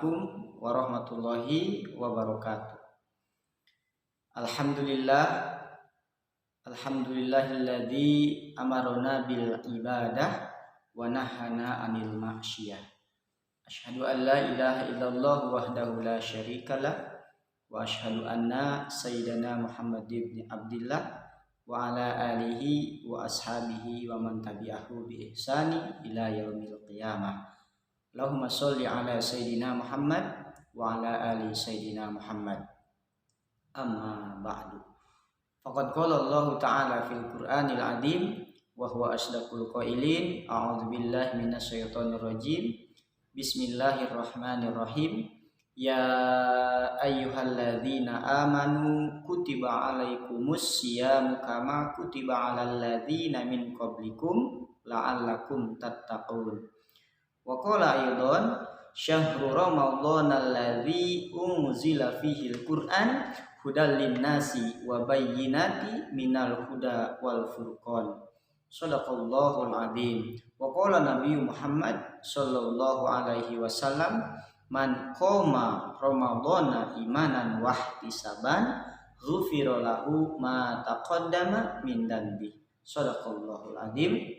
Assalamualaikum warahmatullahi wabarakatuh. Alhamdulillahilladzi amarna bil ibadah wa nahana 'anil ma'siyah. Asyhadu an la ilaha illallah wahdahu la syarikalah wa asyhadu anna sayyidana Muhammad ibn Abdillah wa ala alihi wa ashabihi wa man tabi'ahu bi ihsani ila yaumil qiyamah. Allahumma sholli ala sayyidina Muhammad wa ala ali sayyidina Muhammad. Amma ba'du. Faqad qala Allah Ta'ala fil Qur'anil 'Adzim wa huwa asdaqul qailin. A'udzu billahi minasyaitonir rajim. Bismillahirrahmanirrahim. Ya ayyuhalladzina amanu kutiba 'alaikumus syiyamu kama kutiba 'alal ladzina min qablikum la'allakum tattaqun. Wa qala aidan syahrul ramadhanal ladzi unzila fihil qur'an hudal linnasi wa bayyinati minal huda wal furqan. Shadaqallahul adzim. Wa qala Nabi Muhammad sallallahu alaihi wasallam man qoma ramadhana imanan wa ihtisaban ghufira lahu ma taqaddama min dhanbi. Shadaqallahul adzim.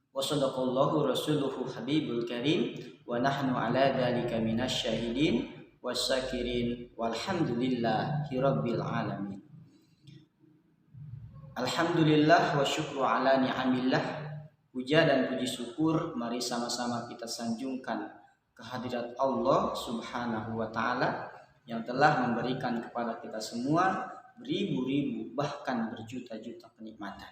Wa sadaqallahu rasuluhu habibul karim wa nahnu ala dzalika minasy syahidin wasyakirin walhamdulillahi rabbil alamin. Alhamdulillah wa syukru ala ni'amillah. Puja dan puji syukur mari sama-sama kita sanjungkan kehadirat Allah Subhanahu wa taala yang telah memberikan kepada kita semua beribu-ribu bahkan berjuta-juta kenikmatan.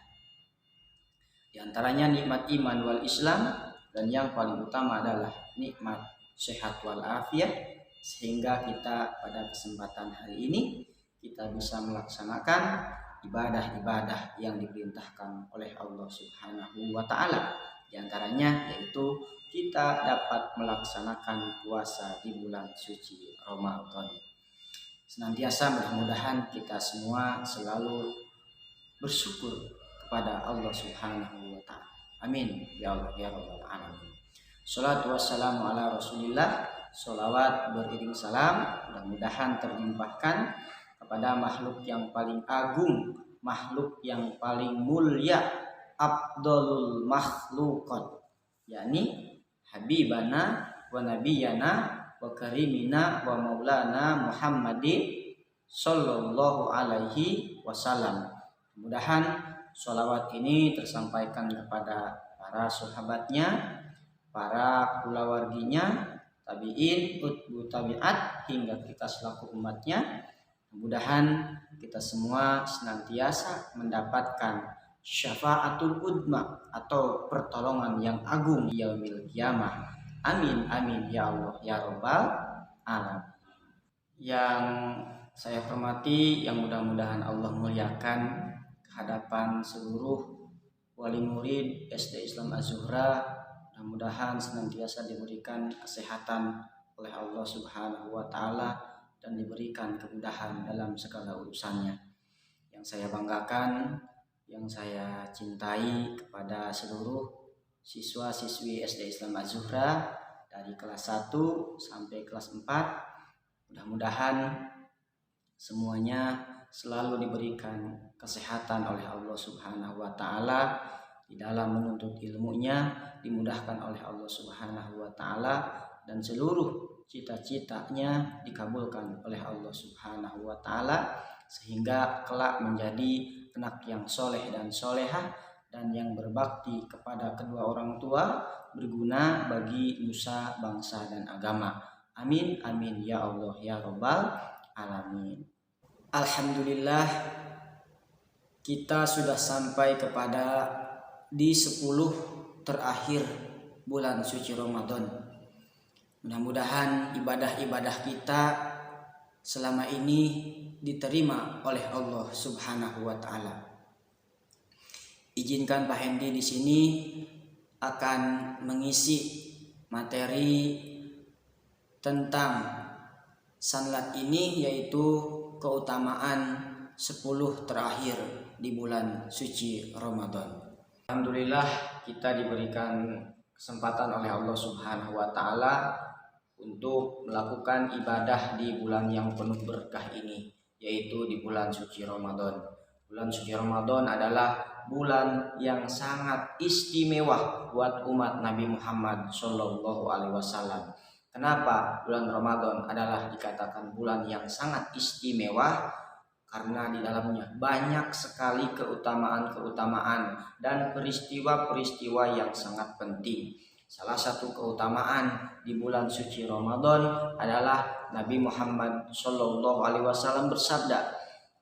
Di antaranya nikmat iman wal Islam, dan yang paling utama adalah nikmat sehat wal afiat, sehingga kita pada kesempatan hari ini kita bisa melaksanakan ibadah-ibadah yang diperintahkan oleh Allah Subhanahu wa taala. Di antaranya yaitu kita dapat melaksanakan puasa di bulan suci Ramadan. Senantiasa mudah-mudahan kita semua selalu bersyukur kepada Allah Subhanahu wa taala. Amin ya Allah ya rabbal alamin. Shalatu wassalamu ala Rasulillah. Sholawat beriring salam mudah-mudahan terlimpahkan kepada makhluk yang paling agung, makhluk yang paling mulia, afdalul makhluqat, yakni habibana wa nabiyana wa karimina wa maulana Muhammadin sallallahu alaihi wasallam. Mudah-mudahan sholawat ini tersampaikan kepada para sahabatnya, para kulawarginya, tabi'in, utbu tabi'at, hingga kita selaku umatnya. Mudah-mudahan kita semua senantiasa mendapatkan syafaatul udma atau pertolongan yang agung di yaumil qiyamah. Amin amin ya Allah ya rabbal alamin. Yang saya hormati, yang mudah-mudahan Allah muliakan hadapan seluruh wali murid SD Islam Az-Zuhra, mudah-mudahan senantiasa diberikan kesehatan oleh Allah Subhanahu wa taala dan diberikan kemudahan dalam segala urusannya. Yang saya banggakan, yang saya cintai kepada seluruh siswa-siswi SD Islam Az-Zuhra dari kelas 1 sampai kelas 4, mudah-mudahan semuanya selalu diberikan kesehatan oleh Allah Subhanahu wa taala di dalam menuntut ilmunya, dimudahkan oleh Allah Subhanahu wa taala, dan seluruh cita-citanya dikabulkan oleh Allah Subhanahu wa taala, sehingga kelak menjadi anak yang soleh dan solehah dan yang berbakti kepada kedua orang tua, berguna bagi nusa, bangsa dan agama. Amin amin ya Allah ya rabbal alamin. Alhamdulillah, kita sudah sampai kepada di 10 terakhir bulan suci Ramadan. Mudah-mudahan ibadah-ibadah kita selama ini diterima oleh Allah Subhanahu wa taala. Izinkan Pak Hendi di sini akan mengisi materi tentang sanlat ini, yaitu keutamaan 10 terakhir di bulan suci Ramadan. Alhamdulillah, kita diberikan kesempatan oleh Allah Subhanahu wa taala untuk melakukan ibadah di bulan yang penuh berkah ini, yaitu di bulan suci Ramadan. Bulan suci Ramadan adalah bulan yang sangat istimewa buat umat Nabi Muhammad Shallallahu Alaihi Wasallam. Kenapa bulan Ramadan adalah dikatakan bulan yang sangat istimewa? Karena di dalamnya banyak sekali keutamaan-keutamaan dan peristiwa-peristiwa yang sangat penting. Salah satu keutamaan di bulan suci Ramadan adalah Nabi Muhammad Shallallahu Alaihi Wasallam bersabda,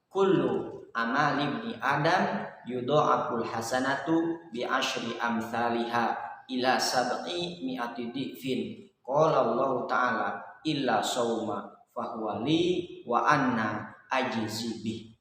"Kullu amal ibni Adam yudha'aful hasanatu bi asyri amsalha ila sab'i mi'ati dhifin." Qala Allah Ta'ala, "Illa shauma fahuwa li wa anna ajzi bih."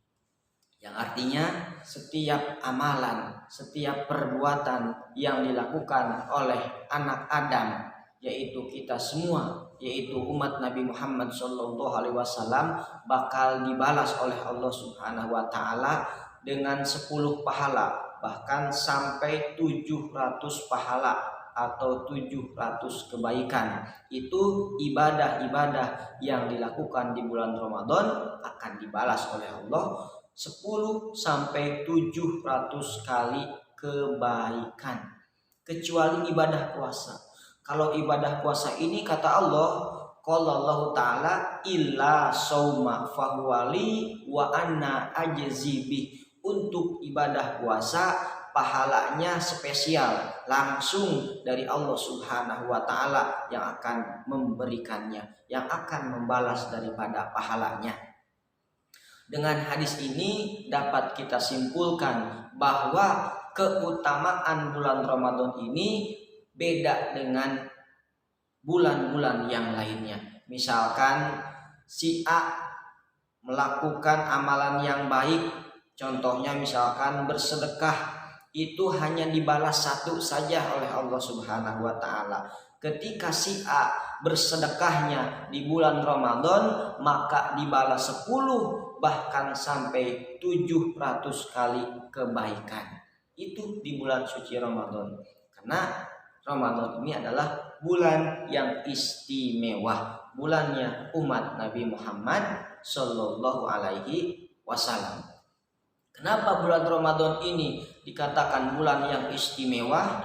Yang artinya setiap amalan, setiap perbuatan yang dilakukan oleh anak Adam, yaitu kita semua, yaitu umat Nabi Muhammad Shallallahu Alaihi Wasallam, bakal dibalas oleh Allah Subhanahu Wa Taala dengan 10 pahala, bahkan sampai 700 pahala atau 700 kebaikan. Itu ibadah-ibadah yang dilakukan di bulan Ramadan akan dibalas oleh Allah 10 sampai 700 kali kebaikan, kecuali ibadah puasa. Kalau ibadah puasa ini kata Allah, qala Allah Ta'ala, "Illa shauma fahuwali wa anna ajzi bih." Untuk ibadah puasa pahalanya spesial langsung dari Allah Subhanahu Wa Ta'ala yang akan memberikannya, yang akan membalas daripada pahalanya. Dengan hadis ini dapat kita simpulkan bahwa keutamaan bulan Ramadan ini beda dengan bulan-bulan yang lainnya. Misalkan si A melakukan amalan yang baik, contohnya misalkan bersedekah, itu hanya dibalas 1 saja oleh Allah Subhanahu Wa Ta'ala. Ketika si A bersedekahnya di bulan Ramadan, maka dibalas 10 bahkan sampai 700 kali kebaikan. Itu di bulan suci Ramadan. Karena Ramadan ini adalah bulan yang istimewa, bulannya umat Nabi Muhammad Shallallahu Alaihi Wasallam. Kenapa bulan Ramadan ini dikatakan bulan yang istimewa,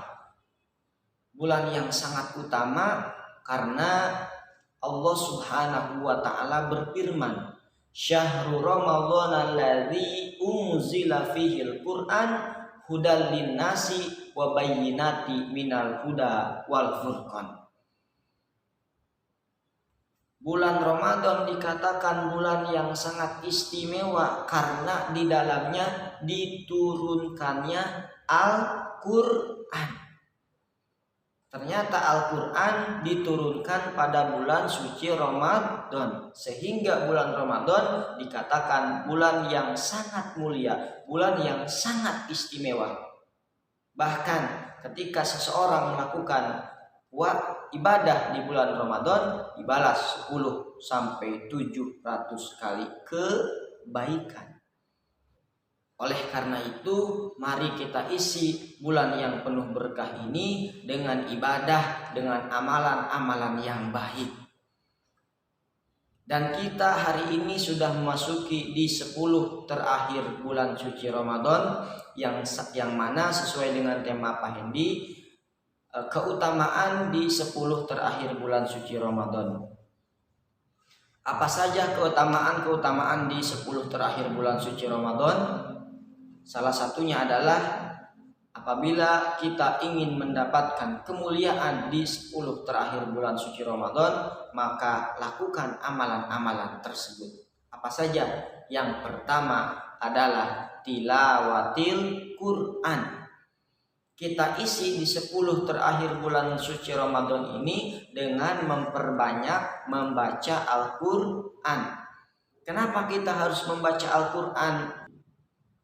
bulan yang sangat utama? Karena Allah Subhanahu Wa Ta'ala berfirman, "Syahrul Ramadan alladzi unzila fihil Qur'an hudal linnasi wa bayyinati minal huda wal furqan." Bulan Ramadan dikatakan bulan yang sangat istimewa karena di dalamnya diturunkannya Al-Qur'an. Ternyata Al-Quran diturunkan pada bulan suci Ramadan, sehingga bulan Ramadan dikatakan bulan yang sangat mulia, bulan yang sangat istimewa. Bahkan ketika seseorang melakukan ibadah di bulan Ramadan, dibalas 10 sampai 700 kali kebaikan. Oleh karena itu, mari kita isi bulan yang penuh berkah ini dengan ibadah, dengan amalan-amalan yang baik. Dan kita hari ini sudah memasuki di 10 terakhir bulan suci Ramadan, yang mana sesuai dengan tema Pak Hendi, keutamaan di 10 terakhir bulan suci Ramadan. Apa saja keutamaan-keutamaan di 10 terakhir bulan suci Ramadan? Salah satunya adalah apabila kita ingin mendapatkan kemuliaan di 10 terakhir bulan suci Ramadan, maka lakukan amalan-amalan tersebut. Apa saja? Yang pertama adalah tilawatil Quran. Kita isi di 10 terakhir bulan suci Ramadan ini dengan memperbanyak membaca Al-Quran. Kenapa kita harus membaca Al-Quran?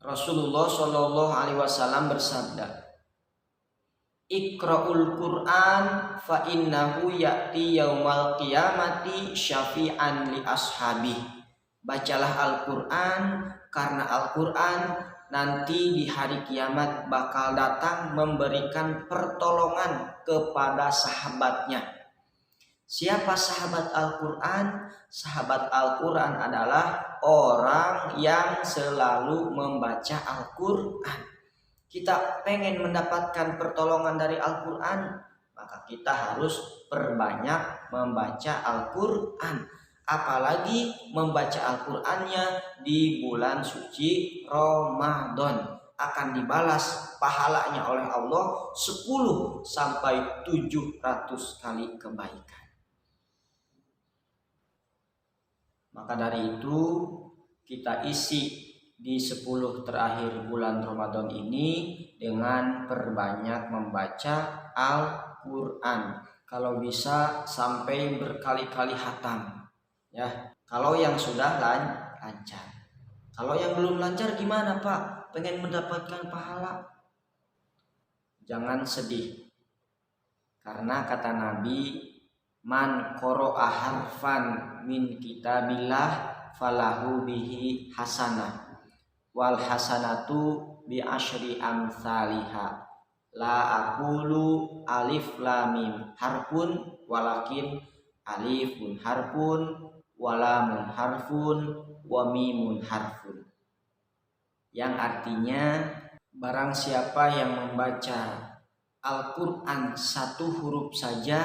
Rasulullah Shallallahu Alaihi Wasallam bersabda, "Iqra'ul Quran fa innahu ya'ti yaumal qiyamati syafi'an li ashabi." Bacalah Al-Quran karena Al-Quran nanti di hari kiamat bakal datang memberikan pertolongan kepada sahabatnya. Siapa sahabat Al-Quran? Sahabat Al-Quran adalah orang yang selalu membaca Al-Quran. Kita pengen mendapatkan pertolongan dari Al-Quran, maka kita harus perbanyak membaca Al-Quran. Apalagi membaca Al-Qurannya di bulan suci Ramadan. Akan dibalas pahalanya oleh Allah 10 sampai 700 kali kebaikan. Maka dari itu kita isi di 10 terakhir bulan Ramadan ini dengan perbanyak membaca Al-Quran. Kalau bisa sampai berkali-kali hatam, ya. Kalau yang sudah lancar. Kalau yang belum lancar gimana Pak? Pengen mendapatkan pahala? Jangan sedih. Karena kata Nabi, man qara'a harfan min kitabillah falahu bihi hasanah wal hasanatu bi asyri amsalihha la aqulu alif lam mim harfun walakin alifun harfun walamun harfun wa mimun harfun, yang artinya barang siapa yang membaca Al-Quran satu huruf saja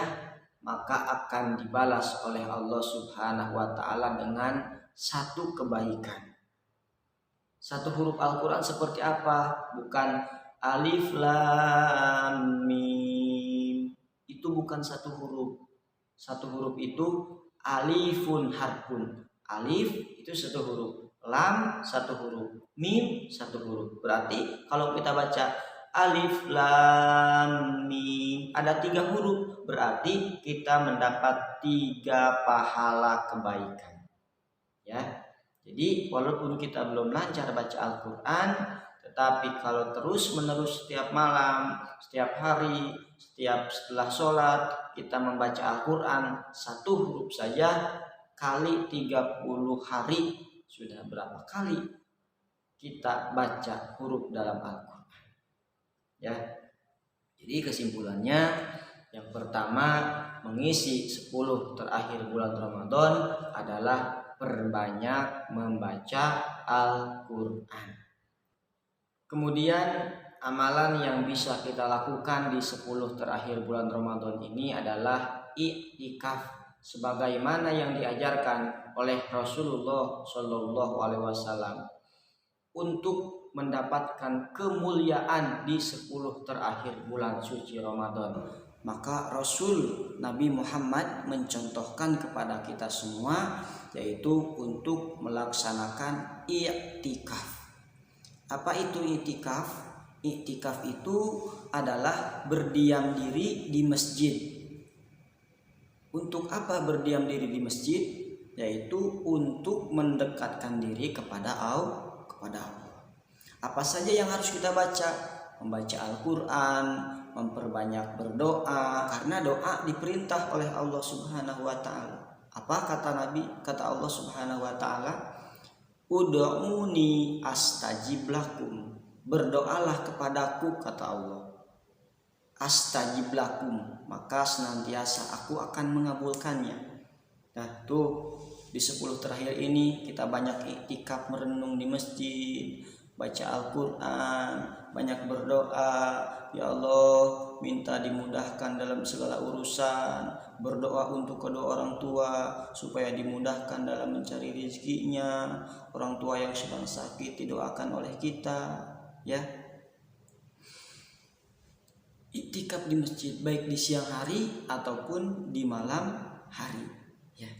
maka akan dibalas oleh Allah Subhanahu wa Ta'ala dengan satu kebaikan. Satu huruf Al-Quran seperti apa? Bukan alif lam mim. Itu bukan satu huruf. Satu huruf itu alifun harfun. Alif itu satu huruf. Lam satu huruf. Mim satu huruf. Berarti kalau kita baca alif lam mim ada 3 huruf, berarti kita mendapat 3 pahala kebaikan, ya. Jadi walaupun kita belum lancar baca Al-Quran, tetapi kalau terus menerus setiap malam, setiap hari, setelah sholat kita membaca Al-Quran satu huruf saja kali 30 hari, sudah berapa kali kita baca huruf dalam Al-Quran, ya. Jadi kesimpulannya, yang pertama, mengisi 10 terakhir bulan Ramadan adalah perbanyak membaca Al-Quran. Kemudian amalan yang bisa kita lakukan di 10 terakhir bulan Ramadan ini adalah i'tikaf, sebagaimana yang diajarkan oleh Rasulullah Shallallahu Alaihi Wasallam. Untuk mendapatkan kemuliaan di 10 terakhir bulan suci Ramadan, maka Rasul Nabi Muhammad mencontohkan kepada kita semua, yaitu untuk melaksanakan i'tikaf. Apa itu i'tikaf? I'tikaf itu adalah berdiam diri di masjid. Untuk apa berdiam diri di masjid? Yaitu untuk mendekatkan diri kepada Allah. Apa saja yang harus kita baca? Membaca Al-Quran, memperbanyak berdoa, karena doa diperintah oleh Allah Subhanahu wa Ta'ala. Apa kata Nabi? Kata Allah Subhanahu wa Ta'ala, ud'uni astajib lakum. Berdoalah kepadaku, kata Allah. Astajib lakum, maka senantiasa aku akan mengabulkannya. Nah, tuh di 10 terakhir ini kita banyak i'tikaf, merenung di masjid, baca Al-Quran, banyak berdoa. Ya Allah, minta dimudahkan dalam segala urusan. Berdoa untuk kedua orang tua supaya dimudahkan dalam mencari rezekinya. Orang tua yang sedang sakit didoakan oleh kita, ya. I'tikaf di masjid baik di siang hari ataupun di malam hari, ya.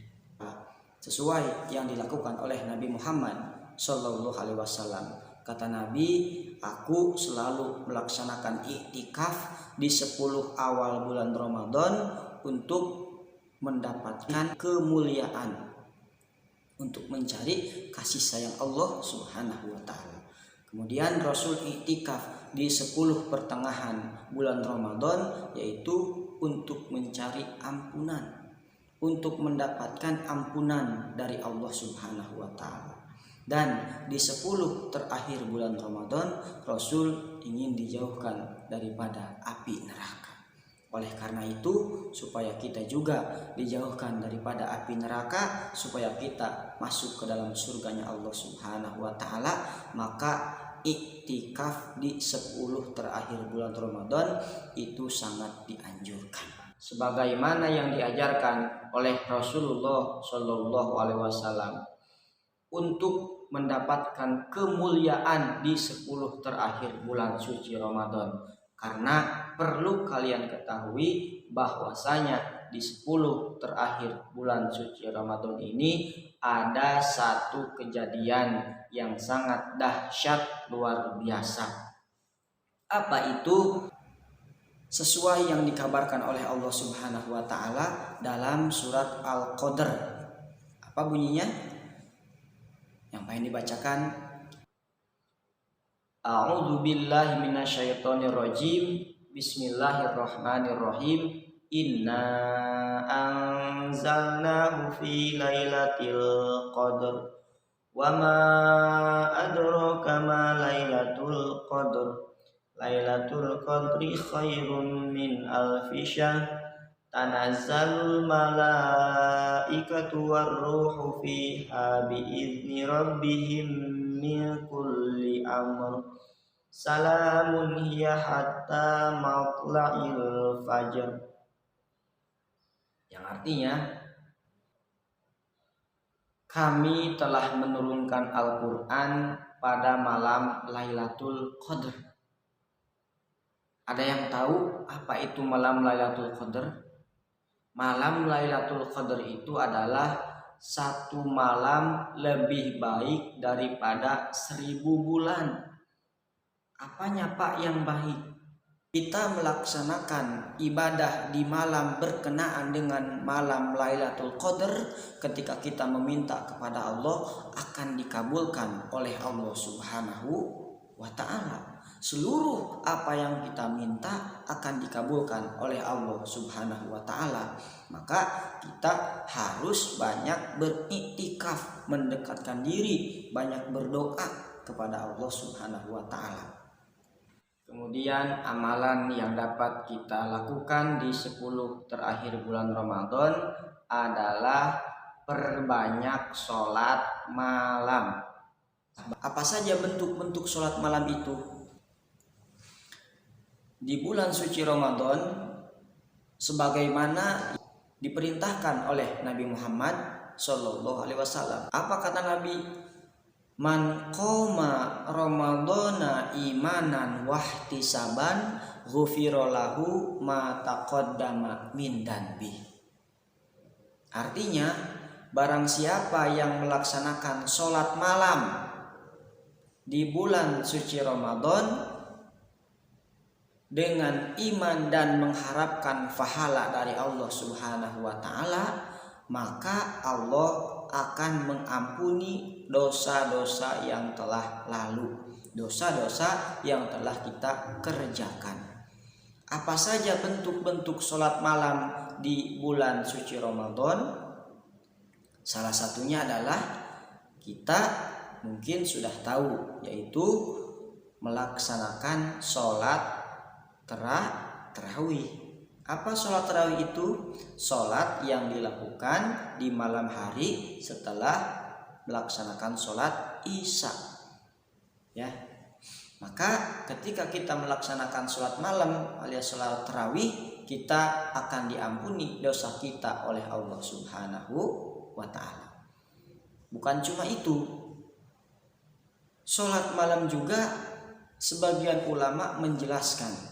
Sesuai yang dilakukan oleh Nabi Muhammad Shallallahu Alaihi Wasallam. Kata Nabi, aku selalu melaksanakan i'tikaf di 10 awal bulan Ramadan untuk mendapatkan kemuliaan, untuk mencari kasih sayang Allah Subhanahu wa Ta'ala. Kemudian Rasul i'tikaf di 10 pertengahan bulan Ramadan, yaitu untuk mencari ampunan, untuk mendapatkan ampunan dari Allah Subhanahu wa Ta'ala. Dan di 10 terakhir bulan Ramadan, Rasul ingin dijauhkan daripada api neraka. Oleh karena itu, supaya kita juga dijauhkan daripada api neraka, supaya kita masuk ke dalam surganya Allah Subhanahu wa taala, maka iktikaf di 10 terakhir bulan Ramadan itu sangat dianjurkan. Sebagaimana yang diajarkan oleh Rasulullah Shallallahu alaihi wasallam untuk mendapatkan kemuliaan di 10 terakhir bulan suci Ramadan. Karena perlu kalian ketahui bahwasanya di 10 terakhir bulan suci Ramadan ini ada satu kejadian yang sangat dahsyat luar biasa. Apa itu? Sesuai yang dikabarkan oleh Allah Subhanahu wa taala dalam surat Al-Qadr. Apa bunyinya? Yang pengen dibacakan, A'udzu billahi minasyaitonir rajim. Bismillahirrahmanirrahim. Inna anzalnahu fi lailatul qadr. Wa ma adraka ma lailatul qadr. Lailatul qadri khairun min alfi syahr. Tanazzalul malaikatu warruhu fiha biizni rabbihim min kulli amr. Salamun hiya hatta matla'il fajr. Yang artinya, kami telah menurunkan Al-Quran pada malam Lailatul Qadr. Ada yang tahu apa itu malam Lailatul Qadr? Malam Lailatul Qadr itu adalah satu malam lebih baik daripada 1000 bulan. Apanya Pak yang baik? Kita melaksanakan ibadah di malam berkenaan dengan malam Lailatul Qadr, ketika kita meminta kepada Allah akan dikabulkan oleh Allah Subhanahu wa taala. Seluruh apa yang kita minta akan dikabulkan oleh Allah Subhanahu wa taala. Maka kita harus banyak beriktikaf, mendekatkan diri, banyak berdoa kepada Allah Subhanahu wa taala. Kemudian amalan yang dapat kita lakukan di 10 terakhir bulan Ramadan adalah perbanyak sholat malam. Apa saja bentuk-bentuk sholat malam itu? Di bulan suci Ramadan, sebagaimana diperintahkan oleh Nabi Muhammad Shallallahu alaihi wasallam. Apa kata Nabi? Man qoma ramadhana imanan wahtisaban ghufira lahu ma taqaddama min danbi. Artinya, barang siapa yang melaksanakan sholat malam di bulan suci Ramadan dengan iman dan mengharapkan pahala dari Allah Subhanahu wa taala, maka Allah akan mengampuni dosa-dosa yang telah lalu, dosa-dosa yang telah kita kerjakan. Apa saja bentuk-bentuk sholat malam di bulan suci Ramadan? Salah satunya adalah kita mungkin sudah tahu, yaitu melaksanakan sholat tarawih. Apa sholat tarawih itu? Sholat yang dilakukan di malam hari setelah melaksanakan sholat isya. Ya, maka ketika kita melaksanakan sholat malam alias sholat tarawih, kita akan diampuni dosa kita oleh Allah Subhanahu wa taala. Bukan cuma itu, sholat malam juga sebagian ulama menjelaskan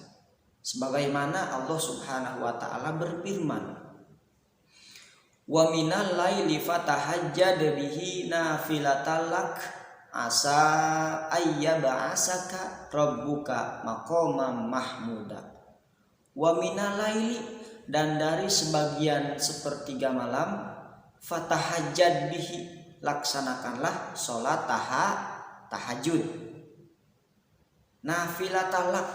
sebagaimana Allah Subhanahu wa taala berfirman, wa minal laili fatahajjad bihi nafilatal lak asa ayyab'asaka rabbuka maqaman mahmuda. Wa minal laili, dan dari sebagian sepertiga malam, fatahajjad bihi, laksanakanlah sholat tahajud, nafilatal lak.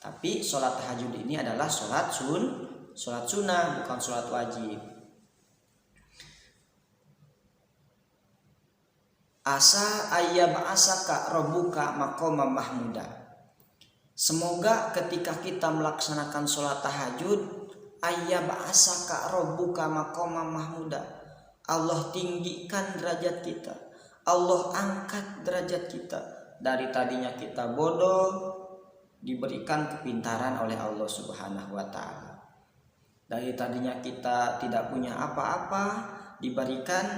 Tapi sholat tahajud ini adalah sholat sunnah, bukan sholat wajib. Asa ayyab'asaka rabbuka maqaman mahmuda. Semoga ketika kita melaksanakan sholat tahajud, ayyab'asaka rabbuka maqaman mahmuda, Allah tinggikan derajat kita, Allah angkat derajat kita. Dari tadinya kita bodoh, diberikan kepintaran oleh Allah Subhanahu wa ta'ala. Dari tadinya kita tidak punya apa-apa, diberikan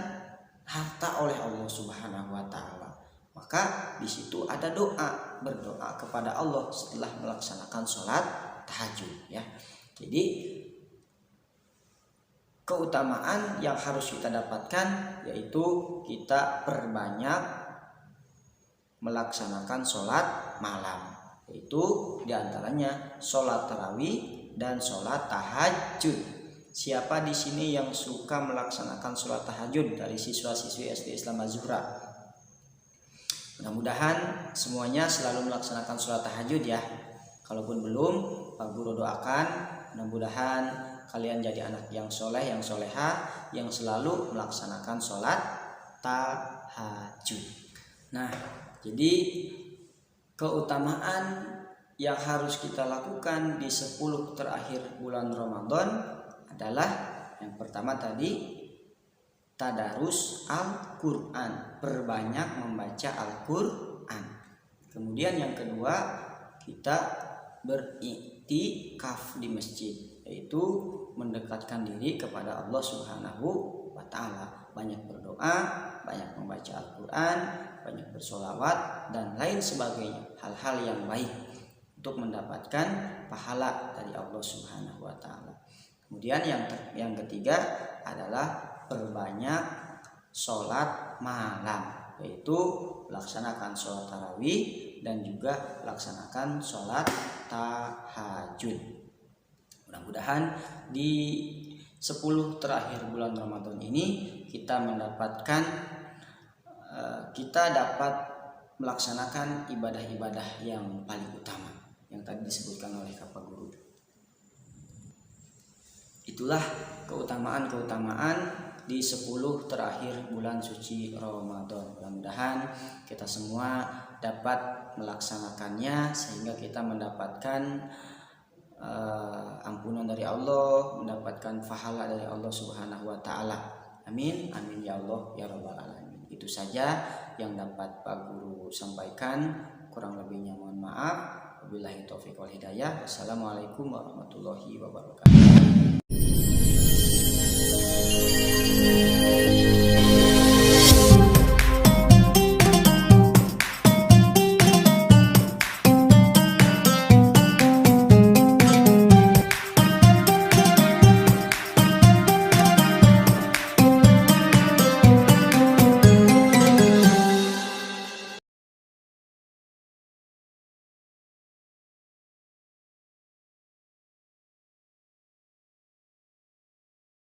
harta oleh Allah Subhanahu wa ta'ala. Maka di situ ada doa, berdoa kepada Allah setelah melaksanakan sholat tahajud ya. Jadi keutamaan yang harus kita dapatkan yaitu kita perbanyak melaksanakan sholat malam, yaitu diantaranya sholat tarawih dan sholat tahajud. Siapa di sini yang suka melaksanakan sholat tahajud dari siswa-siswi SD Islam Az-Zuhra? Mudah-mudahan semuanya selalu melaksanakan sholat tahajud ya. Kalaupun belum, Pak Guru doakan mudah-mudahan kalian jadi anak yang soleh, yang soleha, yang selalu melaksanakan sholat tahajud. Nah, jadi keutamaan yang harus kita lakukan di 10 terakhir bulan Ramadan adalah yang pertama tadi tadarus Al-Quran, perbanyak membaca Al-Quran. Kemudian yang kedua, kita beriktikaf di masjid, yaitu mendekatkan diri kepada Allah Subhanahu wa ta'ala, banyak berdoa, banyak membaca Al-Quran, banyak bersolawat dan lain sebagainya, hal-hal yang baik untuk mendapatkan pahala dari Allah Subhanahu wa ta'ala. Kemudian yang ketiga adalah perbanyak sholat malam, yaitu laksanakan sholat tarawih dan juga laksanakan sholat tahajud. Mudah-mudahan di 10 terakhir bulan Ramadan ini kita dapat melaksanakan ibadah-ibadah yang paling utama yang tadi disebutkan oleh Pak Guru. Itulah keutamaan-keutamaan di 10 terakhir bulan suci Ramadan. Mudah-mudahan kita semua dapat melaksanakannya sehingga kita mendapatkan ampunan dari Allah, mendapatkan pahala dari Allah Subhanahu wa ta'ala. Amin, amin ya Allah ya rabbal alamin. Itu saja yang dapat Pak Guru sampaikan, kurang lebihnya mohon maaf. Wabillahi taufiq wal hidayah. Wassalamualaikum warahmatullahi wabarakatuh.